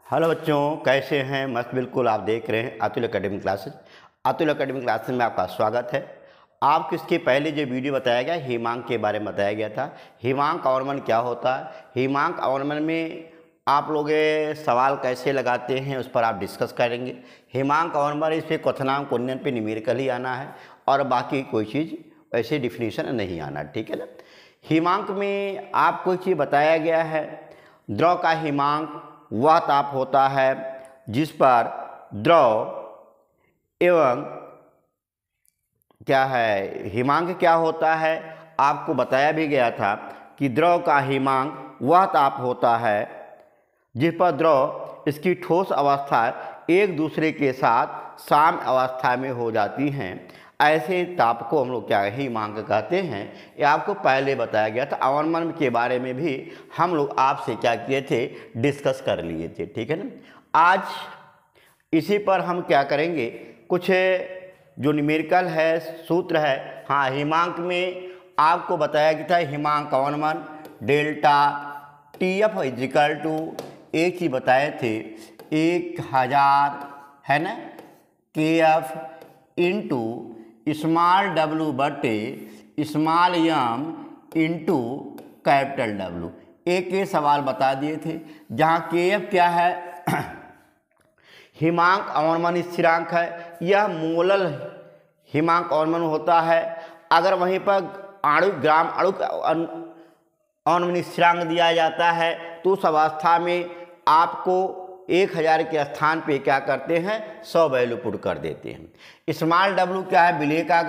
Hello बच्चों, कैसे हैं? मस्त बिल्कुल। आप देख रहे हैं Atul academic classes. Atul academic classes में आपका स्वागत है। आपको इसके पहले जो वीडियो बताया गया हिमांक के बारे में बताया गया था। हिमांक अवनमन क्या होता है, हिमांक अवनमन में आप लोग सवाल कैसे लगाते हैं उस पर आप डिस्कस करेंगे। हिमांक अवनमन इस पर क्वेश्चनांक क्वेश्चन पे न्यूमेरिकल ही आना है और बाकी कोई चीज़ ऐसे डिफिनीशन नहीं आना, ठीक है ना। हिमांक में आपको एक चीज़ बताया गया है, द्रव का हिमांक वह ताप होता है जिस पर द्रव एवं क्या है हिमांक क्या होता है, आपको बताया भी गया था कि द्रव का हिमांक वह ताप होता है जिस पर द्रव इसकी ठोस अवस्था एक दूसरे के साथ साम्य अवस्था में हो जाती हैं। ऐसे ताप को हम लोग क्या हिमांक कहते हैं। ये आपको पहले बताया गया था। अवनमन के बारे में भी हम लोग आपसे क्या किए थे, डिस्कस कर लिए थे, ठीक है ना। आज इसी पर हम क्या करेंगे, कुछ जो न्यूमेरिकल है, सूत्र है। हाँ, हिमांक में आपको बताया गया था हिमांक अवनमन delta T F is equal to एक ही बताए थे 1000 है ना के एफ इंटू स्मॉल डब्लू बटे small M into capital W. एक ये सवाल बता दिए थे जहाँ के एफ क्या है हिमांक अवनमन स्थिरांक है, यह मोलल हिमांक अवनमन होता है। अगर वहीं पर ग्राम अणु अवनमन स्थिरांक दिया जाता है तो उस अवस्था में आपको 1000 के स्थान पे क्या करते हैं, 100 वैल्यू पुट कर देते हैं। स्मॉल डब्लू क्या है, विलेय का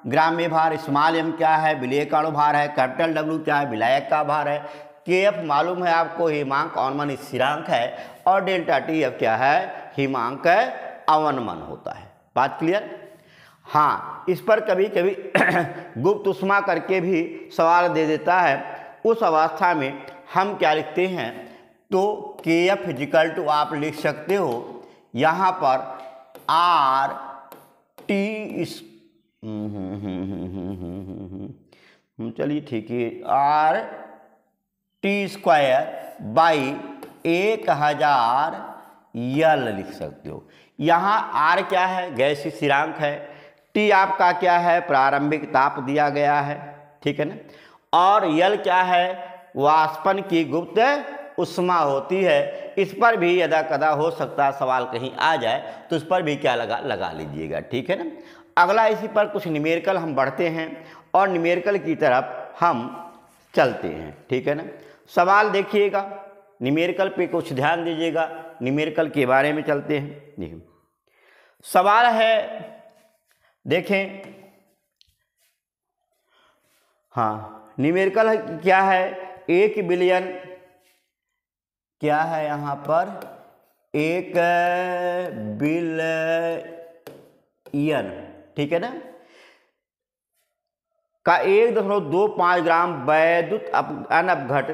ग्राम में भार। स्मॉल एम क्या है, विलेय का अणु भार है। कैपिटल डब्लू क्या है, विलायक का भार है। के एफ मालूम है आपको, हिमांक अवनमन स्थिरांक है। और डेल्टा टी एफ क्या है, हिमांक अवनमन होता है। बात क्लियर? हाँ, इस पर कभी कभी गुप्त उष्मा करके भी सवाल दे देता है। उस अवस्था में हम क्या लिखते हैं, तो के एफ इजिकल टू आप लिख सकते हो यहाँ पर आर टी चलिए ठीक है, आर टी स्क्वायर बाई 1000 यल लिख सकते हो। यहाँ आर क्या है, गैसीय स्थिरांक है। टी आपका क्या है, प्रारंभिक ताप दिया गया है, ठीक है ना। और यल क्या है, वाष्पन की गुप्त उष्मा होती है। इस पर भी यदा कदा हो सकता है सवाल कहीं आ जाए तो इस पर भी क्या लगा लीजिएगा, ठीक है ना। अगला इसी पर कुछ न्यूमेरिकल हम बढ़ते हैं और न्यूमेरिकल की तरफ हम चलते हैं, ठीक है ना। सवाल देखिएगा, न्यूमेरिकल पे कुछ ध्यान दीजिएगा। न्यूमेरिकल के बारे में चलते हैं। देखिए सवाल है, देखें। हाँ, न्यूमेरिकल क्या है, 1 बिलियन क्या है यहाँ पर, 1 बिलियन, ठीक है ना, का 1.25 ग्राम वैद्युत अनअपघट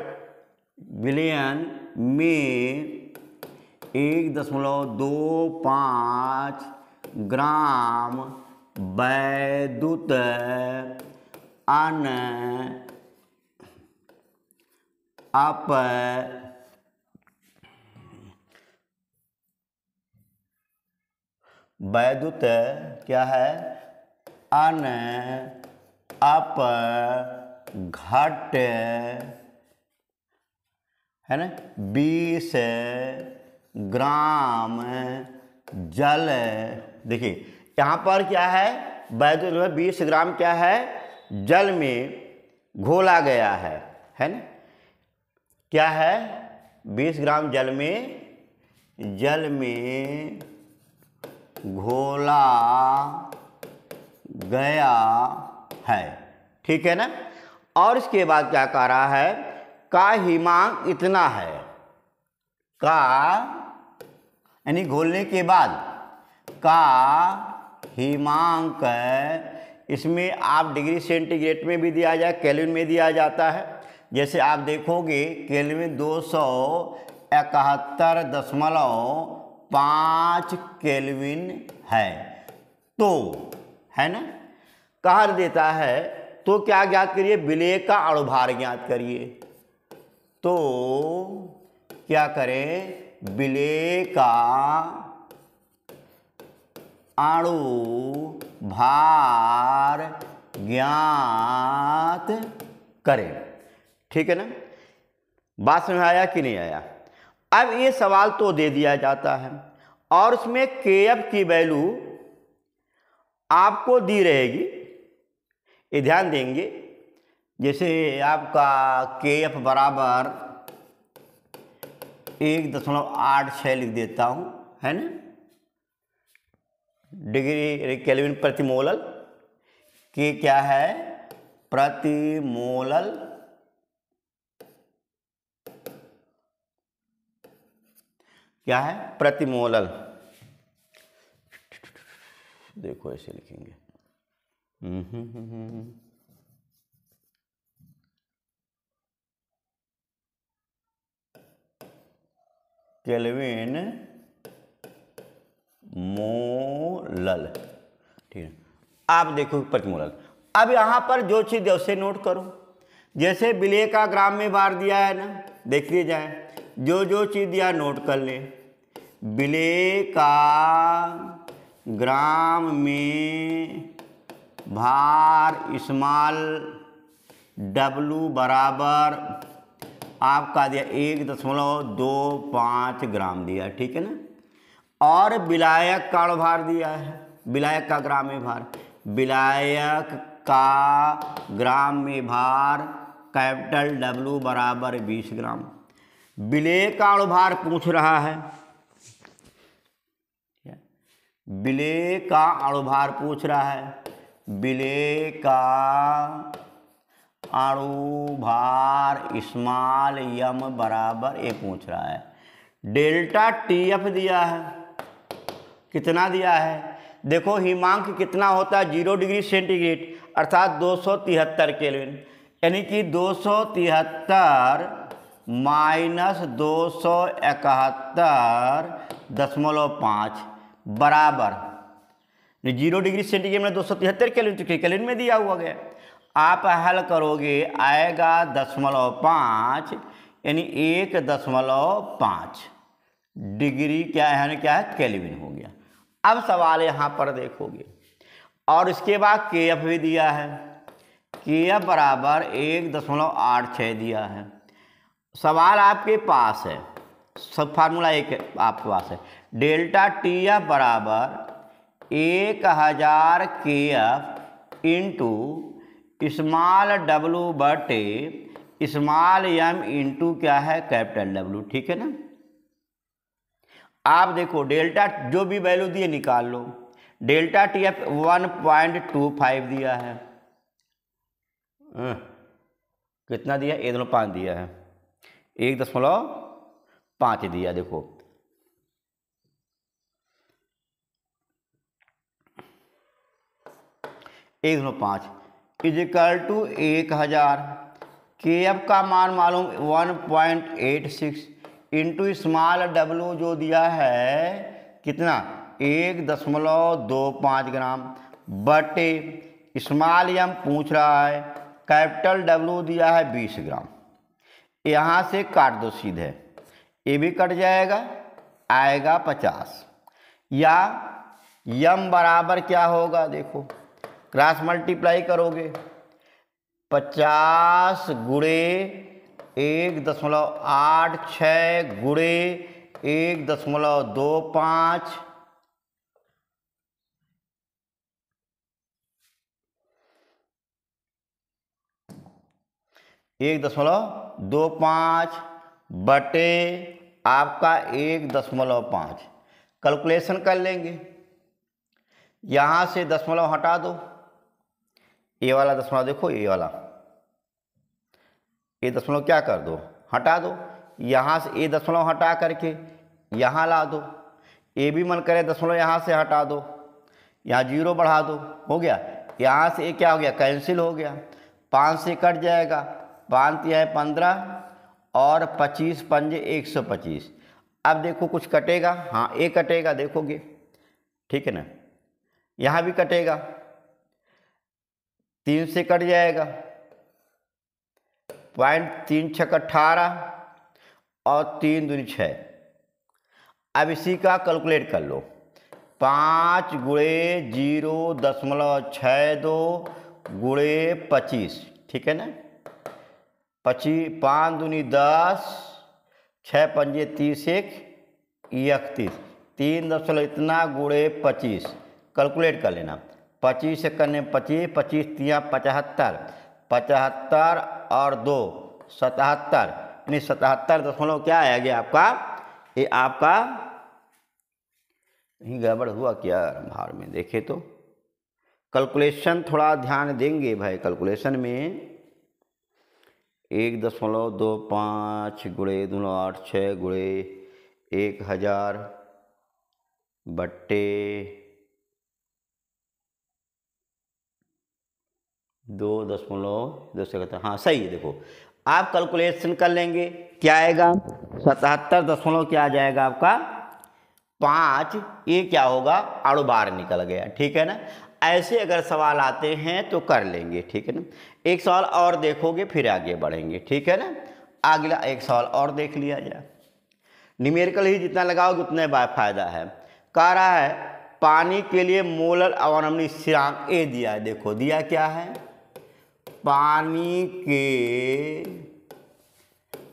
बिलियन में 1.25 ग्राम वैद्युत वैद्युत क्या है, अनअपघट है ना 20 ग्राम जल। देखिए यहाँ पर क्या है, वैद्युत 20 ग्राम क्या है, जल में घोला गया है ना। क्या है, 20 ग्राम जल में घोला गया है, ठीक है ना। और इसके बाद क्या कह रहा है, का हिमांक इतना है, का यानी घोलने के बाद का हिमांक, इसमें आप डिग्री सेंटीग्रेड में भी दिया जाए, केल्विन में दिया जाता है। जैसे आप देखोगे केल्विन 271.5 केल्विन है, तो है ना, कहा देता है। तो क्या ज्ञात करिए, विलेय का अणुभार ज्ञात करिए। तो क्या करें, विलेय का अणु भार ज्ञात करें। ठीक है ना, बात समझ आया कि नहीं आया? अब ये सवाल तो दे दिया जाता है और उसमें केएफ की वैल्यू आपको दी रहेगी, ये ध्यान देंगे। जैसे आपका केएफ बराबर 1.86 लिख देता हूं, है ना, डिग्री केल्विन प्रति मोलल, के क्या है, प्रति मोलल क्या है, प्रति मोलल। देखो ऐसे लिखेंगे, केल्विन मोलल। ठीक है, आप देखो प्रति मोलल। अब यहां पर जो चीज है उसे नोट करो। जैसे विलेय का ग्राम में भार दिया है ना, देख लीजिए जाए, जो जो चीज दिया नोट कर ले। विलेय का ग्राम में भार स्मॉल W बराबर आपका दिया 1.25 ग्राम दिया, ठीक है ना। और विलायक का भार दिया है, विलायक का ग्राम में भार, विलायक का ग्राम में भार कैपिटल W बराबर 20 ग्राम। विलेय का अणुभार पूछ रहा है, विलेय का अणुभार पूछ रहा है, विलेय का अणुभार स्मॉल m बराबर ये पूछ रहा है। डेल्टा TF दिया है, कितना दिया है, देखो हिमांक कितना होता है, 0 डिग्री सेंटीग्रेड अर्थात 273 केल्विन, यानी कि 273 माइनस 271.5 बराबर 0 डिग्री सेंटीग्रेड में 273 केल्विन में दिया हुआ गया। आप हल करोगे आएगा 0.5 यानी 1.5 डिग्री क्या है, क्या है, केल्विन हो गया। अब सवाल यहाँ पर देखोगे और इसके बाद केएफ भी दिया है, केएफ बराबर 1.86 दिया है। सवाल आपके पास है, सब फार्मूला एक आपके पास है, डेल्टा TF बराबर 1000 KF इंटू स्मॉल W बटे स्मॉल m इंटू क्या है, कैपिटल W। ठीक है ना। आप देखो डेल्टा जो भी वैल्यू दिए निकाल लो। डेल्टा TF 1.25 दिया है, कितना दिया, 1.5 दिया है, 1.5 दिया। देखो 1.5 इजिकल टू 1000, KF का मान मालूम 1.86 इंटू स्मॉल W जो दिया है कितना, 1.25 ग्राम बटे स्मॉल m पूछ रहा है, कैपिटल W दिया है 20 ग्राम। यहाँ से काट दो सीधे, ये भी कट जाएगा, आएगा 50, या m बराबर क्या होगा, देखो क्रॉस मल्टीप्लाई करोगे, 50 गुणे 1.86 गुणे 1.25 1.25 बटे आपका 1.5। कैलकुलेशन कर लेंगे, यहाँ से दशमलव हटा दो, ये वाला दशमलव देखो, ये वाला ये दशमलव क्या कर दो, हटा दो। यहाँ से ये दशमलव हटा करके यहाँ ला दो, ये भी मन करे दशमलव यहाँ से हटा दो, यहाँ 0 बढ़ा दो, हो गया। यहाँ से ये क्या हो गया, कैंसिल हो गया, 5 से कट जाएगा, 5 है 15 और 25 पंजे 125। अब देखो कुछ कटेगा, हाँ ये कटेगा, देखोगे ठीक है ना। यहाँ भी कटेगा, 3 से कट जाएगा, 0.3 6 18 और 3 दूनी 6, अब इसी का कैलकुलेट कर लो। 5 गुणे 0.62 गुणे 25, ठीक है ना। 5 दूनी 10, 6 पंजे 30, 31, 3 इतना गुणे 25, कैलकुलेट कर लेना। 25 से करने 25, 25 तिया 75, 75 और 2 77, यानी 77 क्या आएगा आपका, ये आपका यहीं गड़बड़ हुआ क्या भार में, देखे तो कैलकुलेशन थोड़ा ध्यान देंगे भाई। कैलकुलेशन में 1.25 गुणे 286 गुणे 1000 बट्टे 2.2 हाँ सही है। देखो आप कैलकुलेशन कर लेंगे, क्या आएगा 77 क्या आ जाएगा आपका 5, ये क्या होगा आड़ू बार निकल गया, ठीक है ना। ऐसे अगर सवाल आते हैं तो कर लेंगे, ठीक है ना। एक सवाल और देखोगे फिर आगे बढ़ेंगे, ठीक है ना। अगला एक सवाल और देख लिया जाए। न्यूमेरिकल ही जितना लगाओगे उतने फायदा है। कह रहा है पानी के लिए मोलर अवनमनीय स्थिरांक ए दिया है। देखो दिया क्या है, पानी के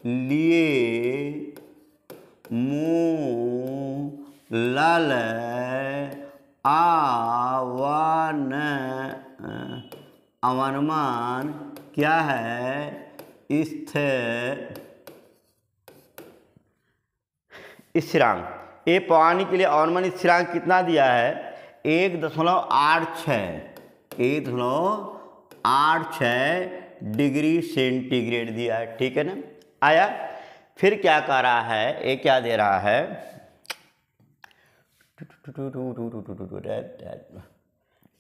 लिए मोलल अवनमन क्या है, स्थिरांक। ये पानी के लिए अवनमन स्थिरांक कितना दिया है 1.86 डिग्री सेंटीग्रेड दिया है, ठीक है ना। आया फिर क्या कह रहा है, ये क्या दे रहा है,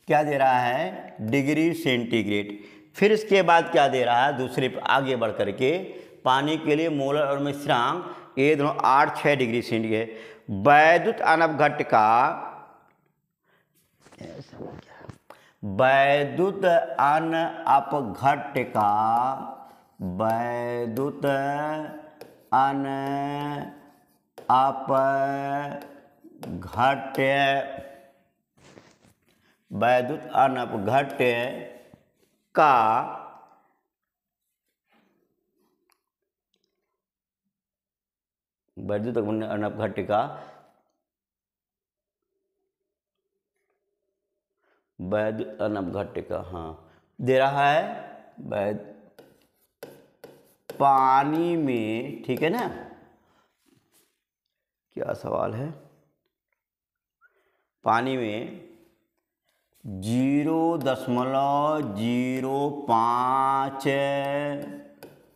क्या दे रहा है डिग्री सेंटीग्रेड। फिर इसके बाद क्या दे रहा है, दूसरे आगे बढ़ करके पानी के लिए मोलर और स्थिरांक 1.86 डिग्री सेंटीग्रेड। वैद्युत अनपघट्ट का वैद्युत अनपघट्ट का वैद्युत अनपघट्ट का वैद्युत अनपघट्ट का वैद्युत अनपघट्ट का हाँ दे रहा है पानी में, ठीक है ना। क्या सवाल है, पानी में 0.05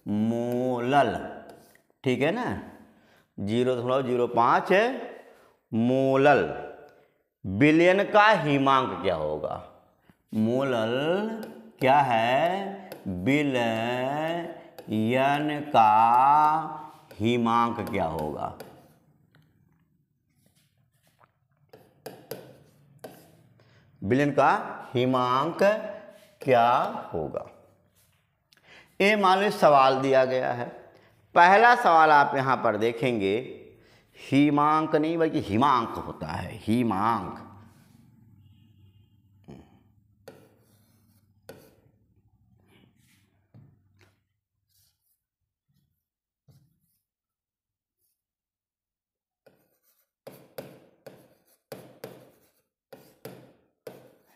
मोलल, ठीक है ना, 0.05 मोलल विलयन का हिमांक क्या होगा। मोलल क्या है, विलयन का हिमांक क्या होगा। विलयन का हिमांक क्या होगा। ये मान लो सवाल दिया गया है। पहला सवाल आप यहाँ पर देखेंगे, हिमांक नहीं बल्कि हिमांक होता है, हिमांक।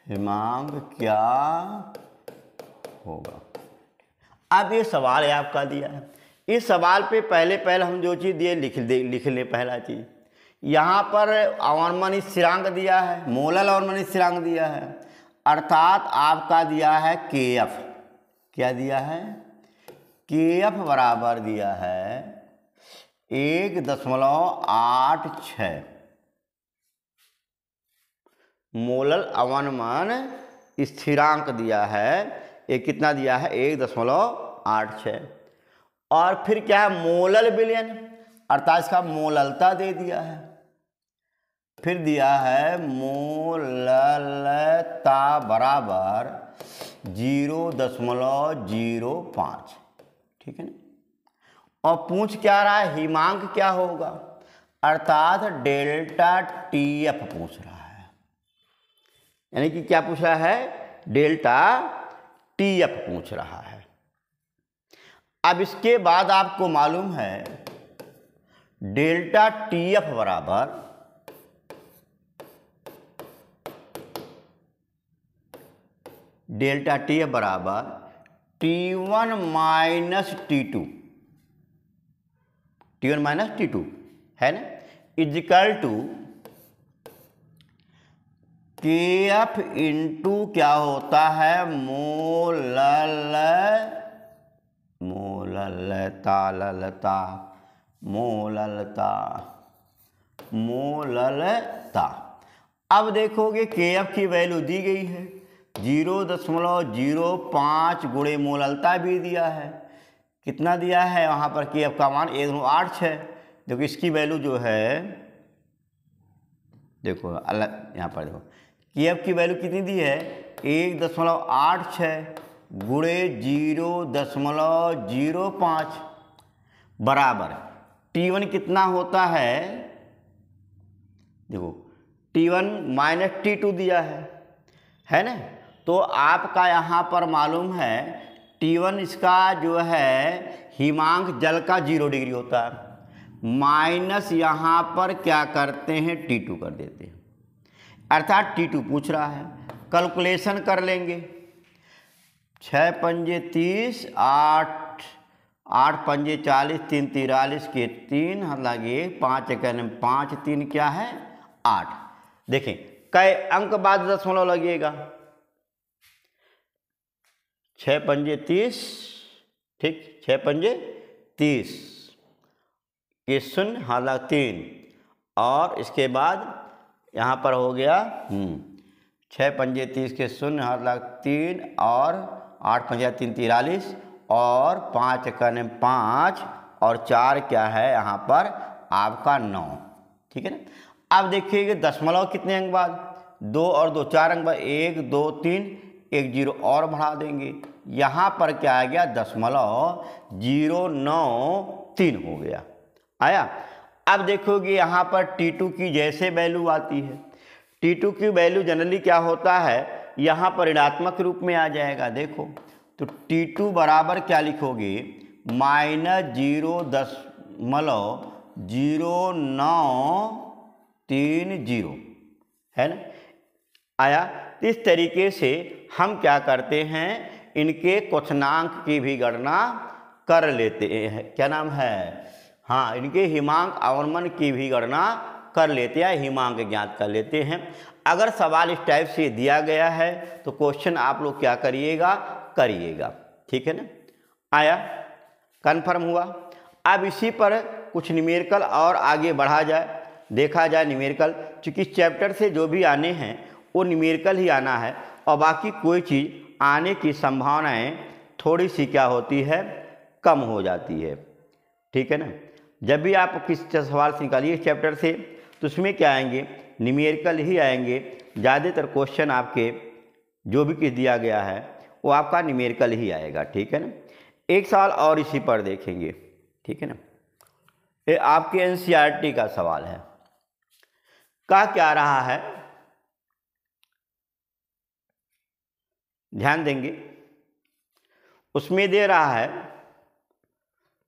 हिमांक क्या होगा। अब ये सवाल है आपका दिया है, इस सवाल पे पहले हम जो चीज़ दिए लिख ले। पहला चीज़ यहाँ पर अवनमन स्थिरांक दिया है, मोलल अवनमन स्थिरांक दिया है, अर्थात आपका दिया है KF। क्या दिया है, KF बराबर दिया है 1.86। मोलल अवनमन स्थिरांक दिया है, ये कितना दिया है 1.86। और फिर क्या है मोलल विलयन, अर्थात इसका मोललता दे दिया है। फिर दिया है मोललता बराबर 0.05, ठीक है ना। और पूछ क्या रहा है, हिमांक क्या होगा। अर्थात डेल्टा TF पूछ रहा है, यानी कि क्या पूछ रहा है, डेल्टा TF पूछ रहा है। अब इसके बाद आपको मालूम है डेल्टा TF बराबर T1 minus T2, T1 minus T2 है ना, इजिकल टू KF इंटू क्या होता है, मोललता। अब देखोगे KF की वैल्यू दी गई है 0.05 गुणे मोललता भी दिया है, कितना दिया है वहाँ पर KF का मान 1.86। देखो इसकी वैल्यू जो है, देखो अलग यहाँ पर देखो KF की वैल्यू कितनी दी है 1.86 गुणे 0.05 बराबर T1 कितना होता है, देखो T1 माइनस T2 दिया है ना। तो आपका यहाँ पर मालूम है T1 इसका जो है हिमांक जल का 0 डिग्री होता है, माइनस यहाँ पर क्या करते हैं T2 कर देते हैं, अर्थात T2 पूछ रहा है। कैलकुलेशन कर लेंगे, 6 पंजे 30, 8 पंजे 40, 3 43 के 3 लगे 5 एकन 5 3 क्या है 8। देखें कई अंक बाद दशमलव लगेगा, 6 पंजे 30, ठीक, 6 पंजे 30 ये 0 हाला 3 और इसके बाद यहाँ पर हो गया 6 पंजे 30 के 0 हाला 3 और 8 पंजे 3 43 और 5 एकन 5 और 4 क्या है यहाँ पर आपका 9, ठीक है ना। अब देखिए दशमलव कितने अंक बाद, 2 और 2 4 अंक बाद, 1 2 3 1 0 और बढ़ा देंगे, यहाँ पर क्या आ गया 0.093 हो गया, आया। अब देखोगे यहाँ पर T2 की जैसे वैल्यू आती है, T2 की वैल्यू जनरली क्या होता है यहाँ पर ऋणात्मक रूप में आ जाएगा। देखो तो T2 बराबर क्या लिखोगे -0.0930 है ना, आया। इस तरीके से हम क्या करते हैं इनके क्वथनांक की भी गणना कर लेते हैं, क्या नाम है, हाँ, इनके हिमांक अवनमन की भी गणना कर लेते हैं, हिमांक ज्ञात कर लेते हैं। अगर सवाल इस टाइप से दिया गया है तो क्वेश्चन आप लोग क्या करिएगा, ठीक है ना, आया, कन्फर्म हुआ। अब इसी पर कुछ न्यूमेरिकल और आगे बढ़ा जाए, देखा जाए न्यूमेरिकल, चूँकि इस चैप्टर से जो भी आने हैं वो न्यूमेरिकल ही आना है और बाकी कोई चीज़ आने की संभावनाएं थोड़ी सी क्या होती है, कम हो जाती है, ठीक है ना। जब भी आप किस सवाल से निकालिए इस चैप्टर से तो उसमें क्या आएंगे, न्यूमेरिकल ही आएंगे। ज़्यादातर क्वेश्चन आपके जो भी किस दिया गया है वो आपका न्यूमेरिकल ही आएगा, ठीक है ना। एक सवाल और इसी पर देखेंगे, ठीक है ना, ये आपके NCERT का सवाल है, कहा क्या रहा है, ध्यान देंगे, उसमें दे रहा है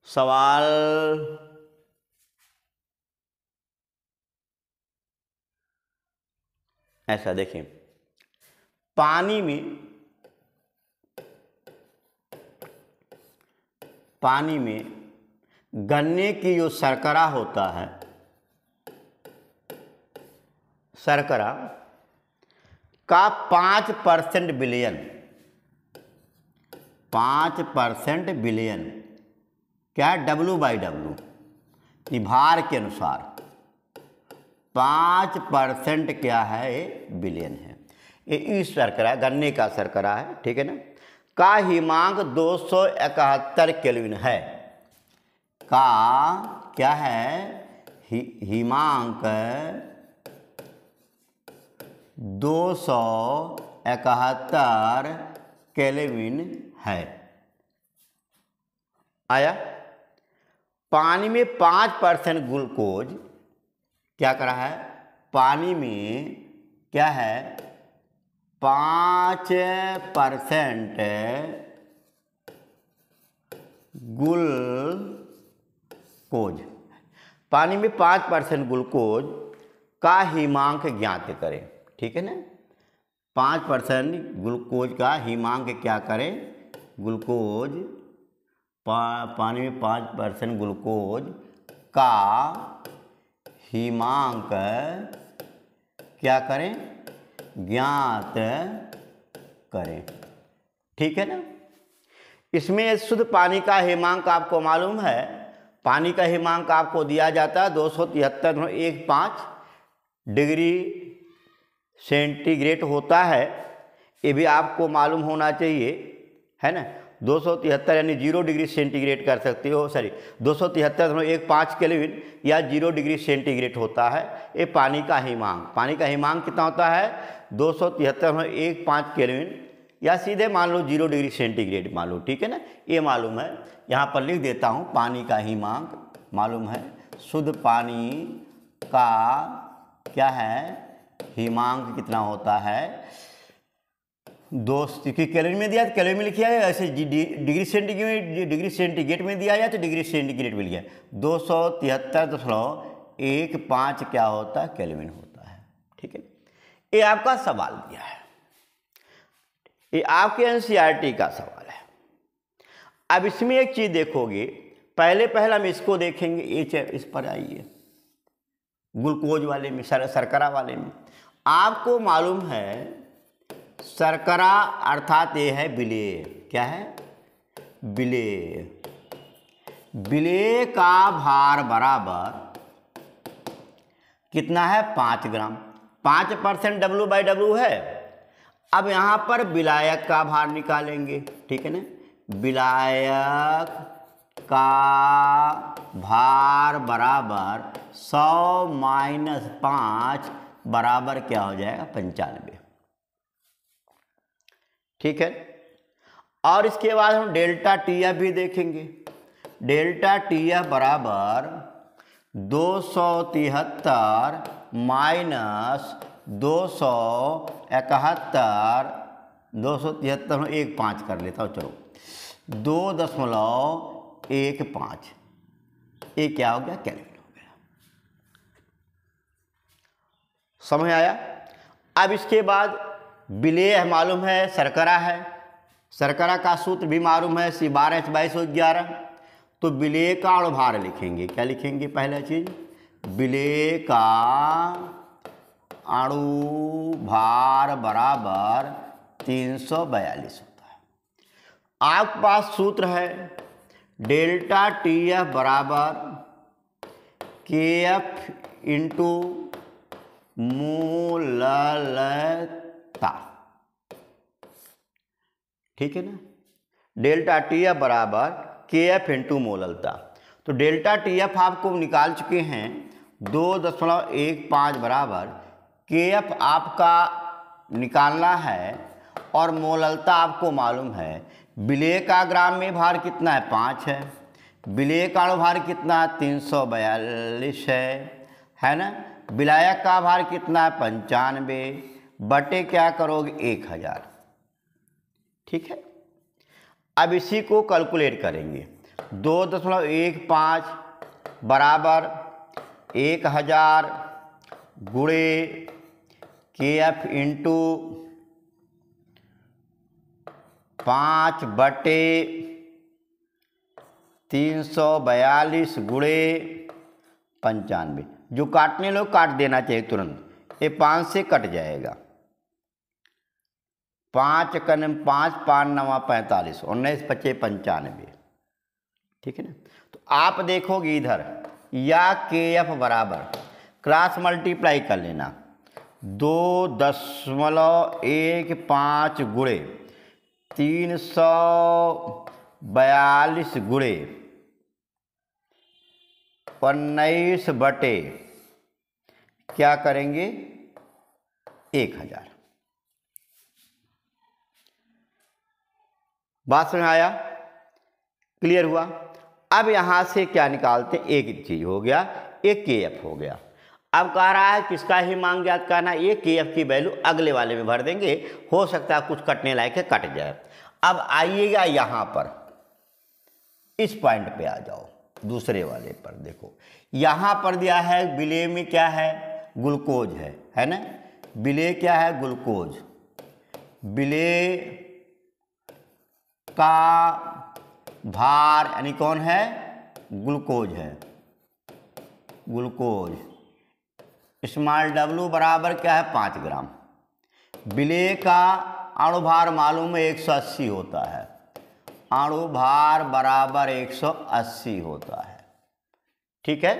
सवाल ऐसा, देखें पानी में गन्ने की जो शर्करा होता है, शर्करा का 5% विलयन, 5% विलयन क्या है, W/W भार के अनुसार 5% क्या है, विलयन है। ये इस शर्करा गन्ने का शर्करा है, ठीक है ना, का हिमांक 271 केल्विन है, का क्या है, हिमांक 271 केल्विन है, आया। पानी में 5% ग्लूकोज क्या करा है, पानी में क्या है 5% ग्लूकोज, पानी में 5% ग्लूकोज का हिमांक ज्ञात करें। ठीक है ना, 5% ग्लूकोज का हिमांक क्या करें, ग्लूकोज पानी में 5% ग्लूकोज का हिमांक क्या करें, ज्ञात करें। ठीक है ना, इसमें शुद्ध पानी का हिमांक आपको मालूम है, पानी का हिमांक आपको दिया जाता है 273.15 डिग्री सेंटीग्रेड होता है, ये भी आपको मालूम होना चाहिए, है ना। 273 यानी 0 डिग्री सेंटीग्रेड कर सकते हो, सॉरी 273.15 केल्विन या 0 डिग्री सेंटीग्रेड होता है ये पानी का हिमांक। पानी का हिमांक कितना होता है 273.15 केल्विन या सीधे मान लो 0 डिग्री सेंटीग्रेड मान लो। ठीक है ना, ये मालूम है, यहाँ पर लिख देता हूँ, पानी का हिमांक मालूम है, शुद्ध पानी का क्या है हिमांक कितना होता है, कैलोरी में दिया तो कैलोरी में लिखा है, ऐसे डिग्री सेंटीग्रेड में दिया है तो डिग्री सेंटीग्रेड में लिखा है, 273.15 क्या होता है केल्विन होता है। ठीक है, ये आपका सवाल दिया है, ये आपके एनसीईआरटी का सवाल है। अब इसमें एक चीज देखोगे, पहले हम इसको देखेंगे, ये इस पर आइए, ग्लूकोज वाले में, शर्करा वाले में आपको मालूम है शर्करा अर्थात ये है विलेय, क्या है विलेय, विलेय का भार बराबर कितना है 5 ग्राम, 5% W/W है। अब यहाँ पर विलायक का भार निकालेंगे। ठीक है ना, विलायक का भार बराबर 100 - 5 बराबर क्या हो जाएगा 95। ठीक है, और इसके बाद हम डेल्टा TF भी देखेंगे। डेल्टा TF बराबर 273 - 271, 273.15 कर लेता हूँ, चलो 2.15, ये क्या हो गया केल्विन हो गया। समझ आया। अब इसके बाद विलेय मालूम है शर्करा है, शर्करा का सूत्र भी मालूम है C12H2211, तो विलेय का अणुभार लिखेंगे, क्या लिखेंगे पहला चीज, विलेय का अणुभार बराबर 342 होता है। आपके पास सूत्र है डेल्टा TF बराबर KF इंटू मोललता। ठीक है ना, डेल्टा TF बराबर KF इंटू मोललता, तो डेल्टा TF आपको निकाल चुके हैं 2.15 बराबर KF आपका निकालना है और मोललता आपको मालूम है। विलेय का ग्राम में भार कितना है 5 है, विलेय का अणुभार कितना 342 है ना, विलायक का भार कितना है 95 बटे क्या करोगे 1000। ठीक है, अब इसी को कैलकुलेट करेंगे, 2.15 बराबर 1000 गुणे KF इंटू 5 बटे 342 गुणे 95, जो काटने लोग काट देना चाहिए तुरंत, ये 5 से कट जाएगा, 5 कन 5 5 9 45 19 25 95। ठीक है ना, तो आप देखोगे इधर या KF बराबर क्रॉस मल्टीप्लाई कर लेना, 2.15 गुणे 342 गुणे 19 बटे क्या करेंगे 1000। बात समझ आया, क्लियर हुआ। अब यहां से क्या निकालते हैं, एक चीज हो गया, एक KF हो गया। अब कह रहा है किसका हिमांक ज्ञात करना, ये KF की वैल्यू अगले वाले में भर देंगे, हो सकता है कुछ कटने लायक है, कट जाए। अब आइएगा यहाँ पर, इस पॉइंट पे आ जाओ, दूसरे वाले पर देखो, यहाँ पर दिया है विलेय में क्या है, ग्लूकोज है ना। विलेय क्या है, ग्लूकोज। विलेय का भार यानी कौन है, ग्लूकोज है, ग्लूकोज। स्मॉल w बराबर क्या है, 5 ग्राम। विलेय का अणुभार मालूम है 180 होता है, अणुभार बराबर 180 होता है, ठीक है।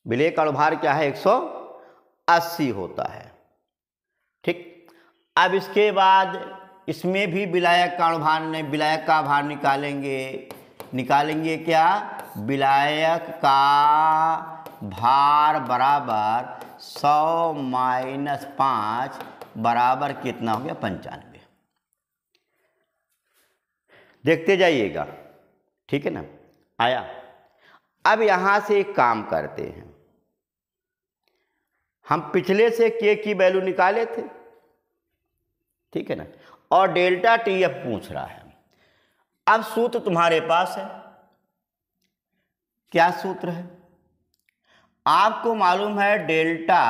विलेय का अणुभार क्या है, 180 होता है, ठीक। अब इसके बाद इसमें भी विलायक का अणुभार नहीं, विलायक का भार निकालेंगे क्या, विलायक का भार बराबर 100 माइनस 5 बराबर कितना हो गया, 95। देखते जाइएगा, ठीक है ना। आया। अब यहां से एक काम करते हैं, हम पिछले से K की वैल्यू निकाले थे, ठीक है ना, और डेल्टा TF पूछ रहा है। अब सूत्र तुम्हारे पास है, क्या सूत्र है, आपको मालूम है डेल्टा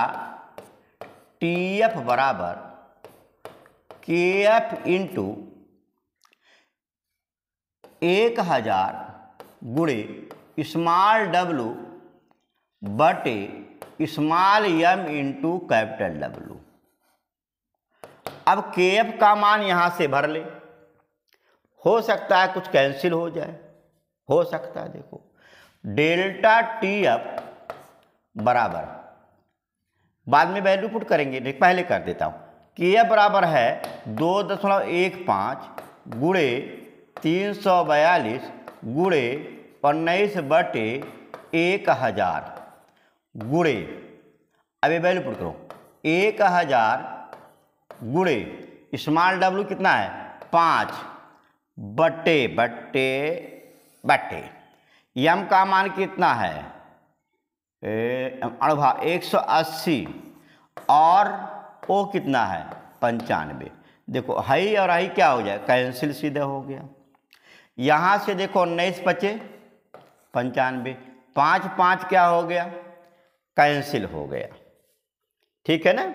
TF बराबर KF इंटू 1000 गुणे स्मॉल w बटे small m into capital W। अब KF का मान यहां से भर ले, हो सकता है कुछ कैंसिल हो जाए, हो सकता है। देखो डेल्टा TF बराबर, बाद में वैल्यू पुट करेंगे, नहीं पहले कर देता हूं। KF बराबर है 2.15 गुणे 342 गुणे 19 बटे 1000 गुणे, अभी वैल्यू पुट करो, 1000 गुणे स्मॉल w कितना है, 5 बटे बटे बटे m का मान कितना है, अणुभार 180 और O कितना है, 95। देखो हाई और हाई क्या हो जाए, कैंसिल सीधे हो गया। यहाँ से देखो 19 बचे 95, 5 5 क्या हो गया, कैंसिल हो गया, ठीक है ना।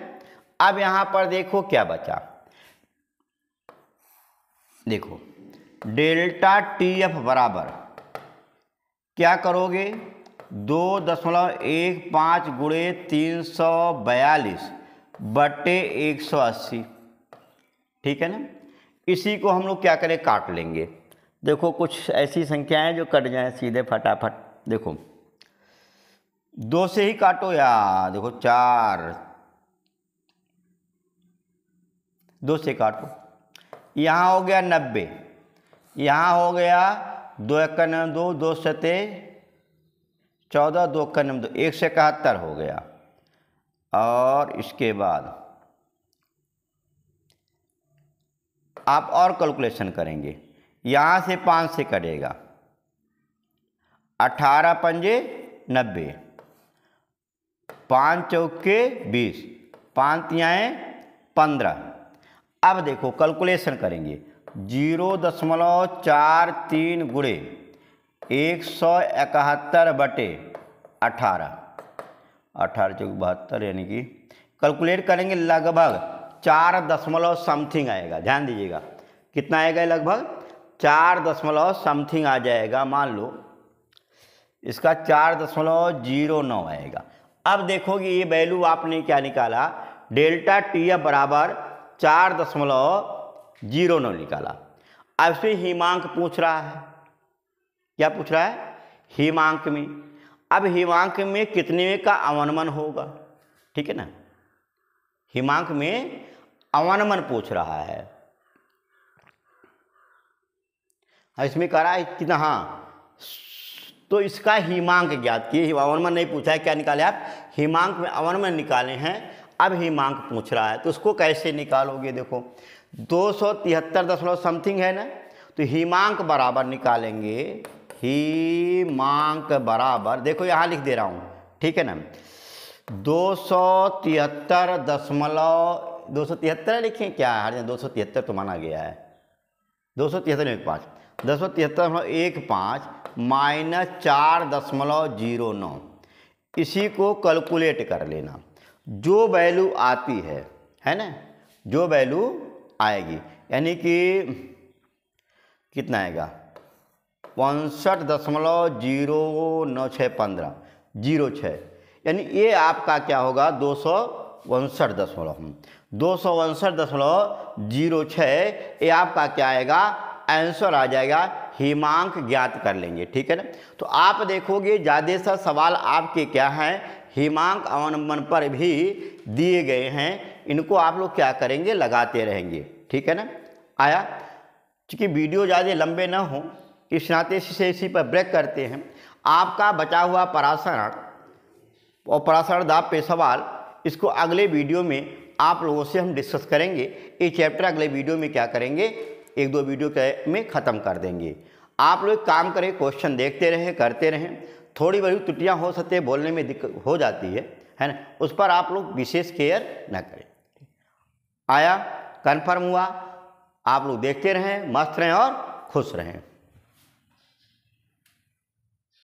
अब यहाँ पर देखो क्या बचा, देखो डेल्टा TF बराबर क्या करोगे, 2.15 गुणे 342 बटे 180, ठीक है ना। इसी को हम लोग क्या करें, काट लेंगे। देखो कुछ ऐसी संख्याएं जो कट जाएं सीधे फटाफट, देखो 2 से ही काटो यार, देखो 4, 2 से काटो, यहाँ हो गया 90, यहाँ हो गया 2 1 2, 2 7 14, 2 1 2, 171 हो गया। और इसके बाद आप और कैलकुलेशन करेंगे, यहाँ से 5 से कटेगा, 18 पंजे 90, 5 चौके 20, 5 तियाएँ 15। अब देखो कैलकुलेशन करेंगे, 0.43 गुणे 171 बटे 18, 18 चौक 72, यानी कि कैलकुलेट करेंगे लगभग 4 दशमलव समथिंग आएगा। ध्यान दीजिएगा कितना आएगा, लगभग 4 दशमलव समथिंग आ जाएगा। मान लो इसका 4.09 आएगा। अब देखोगे ये वैल्यू आपने क्या निकाला, डेल्टा TF बराबर 4.09 निकाला। अब से हिमांक पूछ रहा है, क्या पूछ रहा है, हिमांक में। अब हिमांक में कितने का अवनमन होगा, ठीक है ना, हिमांक में अवनमन पूछ रहा है। इसमें कह रहा है कितना, हाँ, तो इसका हिमांक ज्ञात किए, अवनमन नहीं पूछा है, क्या निकाले आप, हिमांक में अवनमन निकाले हैं। अब हिमांक पूछ रहा है तो उसको कैसे निकालोगे, देखो 273 दशमलव समथिंग है ना, तो हिमांक बराबर निकालेंगे, हिमांक बराबर, देखो यहाँ लिख दे रहा हूँ, ठीक है ना, 273 लिखें क्या है, हर जगह 273 तो माना गया है, 273.15 273.15 माइनस 4.09, इसी को कैलकुलेट कर लेना। जो वैल्यू आती है ना, जो वैल्यू आएगी, यानी कि कितना आएगा 65.0915 यानी ये आपका क्या होगा 259.06 ये आपका क्या आएगा आंसर आ जाएगा, हिमांक ज्ञात कर लेंगे। ठीक है ना। तो आप देखोगे ज़्यादातर सवाल आपके क्या हैं, हिमांक अवलंबन पर भी दिए गए हैं, इनको आप लोग क्या करेंगे लगाते रहेंगे। ठीक है ना। आया, चूँकि वीडियो ज़्यादा लंबे ना हो इस नाते से इसी पर ब्रेक करते हैं। आपका बचा हुआ पराशरण और पराशरण दाब पे सवाल, इसको अगले वीडियो में आप लोगों से हम डिस्कस करेंगे। ये चैप्टर अगले वीडियो में क्या करेंगे, एक दो वीडियो के में ख़त्म कर देंगे। आप लोग काम करें, क्वेश्चन देखते रहें, करते रहें। थोड़ी बड़ी त्रुटियाँ हो सकती है, बोलने में दिक्कत हो जाती है ना, उस पर आप लोग विशेष केयर न करें। आया, कन्फर्म हुआ। आप लोग देखते रहें, मस्त रहें और खुश रहें।